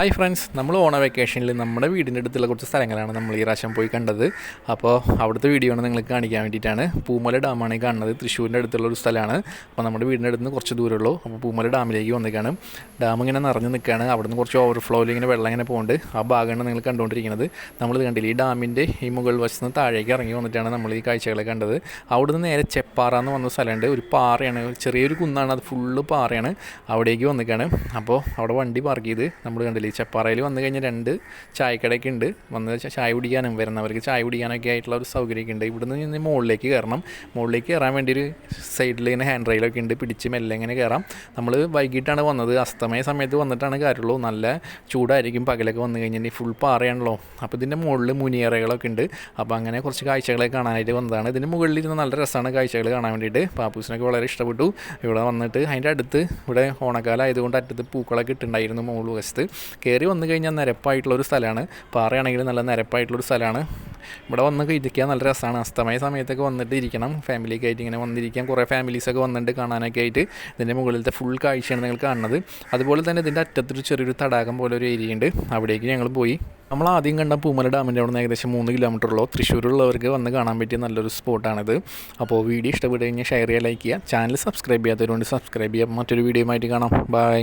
Hi friends, നമ്മൾ ഓണ വെക്കേഷനിൽ നമ്മുടെ വീടിൻ്റെ അടുത്തുള്ള കുറച്ച് സ്ഥലങ്ങളാണ് നമ്മൾ ഈ പ്രാവശ്യം പോയി കണ്ടത്. അപ്പോൾ അവിടുത്തെ വീഡിയോ ആണ് നിങ്ങൾക്ക് കാണിക്കാൻ വേണ്ടിയിട്ടാണ്. പൂമല ഡാമാണ് ഈ കാണുന്നത്. തൃശ്ശൂരിൻ്റെ അടുത്തുള്ള ഒരു സ്ഥലമാണ്. അപ്പോൾ നമ്മുടെ വീടിൻ്റെ അടുത്ത് നിന്ന് കുറച്ച് ദൂരമുള്ളൂ. അപ്പോൾ പൂമല ഡാമിലേക്ക് വന്നിരിക്കുകയാണ്. ഡാം ഇങ്ങനെ നിറഞ്ഞ് നിൽക്കുകയാണ്. അവിടെ നിന്ന് കുറച്ച് ഓവർഫ്ലോയിൽ ഇങ്ങനെ വെള്ളം ഇങ്ങനെ പോകുന്നുണ്ട്. ആ ഭാഗമാണ് നിങ്ങൾ കണ്ടുകൊണ്ടിരിക്കുന്നത്. നമ്മളിത് കണ്ടില്ല, ഈ ഡാമിൻ്റെ ഈ മുകൾ വശത്ത് നിന്ന് താഴേക്ക് ഇറങ്ങി വന്നിട്ടാണ് നമ്മൾ ഈ കാഴ്ചകളെ കണ്ടത്. അവിടെ നിന്ന് നേരെ ചെപ്പാറ എന്ന് വന്ന സ്ഥലമുണ്ട്. ഒരു പാറയാണ്, ചെറിയൊരു കുന്നാണ്, അത് ഫുള്ള് പാറയാണ്. അവിടേക്ക് വന്നിരിക്കുകയാണ്. അപ്പോൾ അവിടെ വണ്ടി പാർക്ക് ചെയ്ത് നമ്മൾ കണ്ടില്ല, ഈ ചെപ്പാറയിൽ വന്നു കഴിഞ്ഞാൽ 2 ചായക്കടയൊക്കെ ഉണ്ട്. വന്ന് ചായ കുടിക്കാനും വരുന്നവർക്ക് ചായ കുടിക്കാനൊക്കെ ആയിട്ടുള്ള ഒരു സൗകര്യമൊക്കെ ഉണ്ട്. ഇവിടുന്ന് നിന്ന് മുകളിലേക്ക് കയറണം. മുകളിലേക്ക് കയറാൻ വേണ്ടി ഒരു സൈഡിൽ ഇങ്ങനെ ഹാൻഡ് റെയിലൊക്കെ ഉണ്ട്, പിടിച്ച് മെല്ലെ ഇങ്ങനെ കയറാം. നമ്മൾ വൈകിട്ടാണ് വന്നത്, അസ്തമയ സമയത്ത് വന്നിട്ടാണ് കാര്യമുള്ളൂ. നല്ല ചൂടായിരിക്കും പകലൊക്കെ വന്നു കഴിഞ്ഞാൽ, ഫുൾ പാറയാണല്ലോ. അപ്പോൾ ഇതിൻ്റെ മുകളിൽ മുനിയറകളൊക്കെ ഉണ്ട്. അപ്പോൾ അങ്ങനെ കുറച്ച് കാഴ്ചകളൊക്കെ കാണാനായിട്ട് വന്നതാണ്. ഇതിന് മുകളിലിരുന്ന് നല്ല രസമാണ് കാഴ്ചകൾ കാണാൻ വേണ്ടിയിട്ട്. പാപ്പൂസിനൊക്കെ വളരെ ഇഷ്ടപ്പെട്ടു. ഇവിടെ വന്നിട്ട് അതിൻ്റെ അടുത്ത് ഇവിടെ ഓണക്കാലം ആയതുകൊണ്ട് അറ്റത്ത് പൂക്കളൊക്കെ ഇട്ടുണ്ടായിരുന്നു മുകൾ വശത്ത്. കയറി വന്നു കഴിഞ്ഞാൽ നിരപ്പായിട്ടുള്ളൊരു സ്ഥലമാണ്. പാറയാണെങ്കിൽ നല്ല നിരപ്പായിട്ടുള്ളൊരു സ്ഥലമാണ്. ഇവിടെ വന്ന് ഇരിക്കാൻ നല്ല രസമാണ്. അസ്തമയ സമയത്തൊക്കെ വന്നിട്ട് ഇരിക്കണം, ഫാമിലിയൊക്കെ ആയിട്ട് ഇങ്ങനെ വന്നിരിക്കാൻ. കുറേ ഫാമിലീസൊക്കെ വന്നിട്ട് കാണാനൊക്കെ ആയിട്ട്. ഇതിൻ്റെ മുകളിലത്തെ ഫുൾ കാഴ്ചയാണ് നിങ്ങൾ കാണുന്നത്. അതുപോലെ തന്നെ ഇതിൻ്റെ അറ്റത്തൊരു ചെറിയൊരു തടാകം പോലെ ഒരു ഏരിയ ഉണ്ട്. അവിടേക്ക് ഞങ്ങൾ പോയി. നമ്മൾ ആദ്യം കണ്ട പൂമല ഡാമിൻ്റെ അവിടെ നിന്ന് ഏകദേശം 3 കിലോമീറ്ററുള്ളൂ. തൃശ്ശൂരുള്ളവർക്ക് വന്ന് കാണാൻ പറ്റിയ നല്ലൊരു സ്പോട്ടാണിത്. അപ്പോൾ വീഡിയോ ഇഷ്ടപ്പെട്ട് കഴിഞ്ഞാൽ ഷെയർ ചെയ്യുക, ലൈക്ക് ചെയ്യുക. ചാനൽ സബ്സ്ക്രൈബ് ചെയ്യാത്തവരുകൊണ്ട് സബ്സ്ക്രൈബ് ചെയ്യുക. മറ്റൊരു വീഡിയോ ആയിട്ട് കാണാം. ബൈ.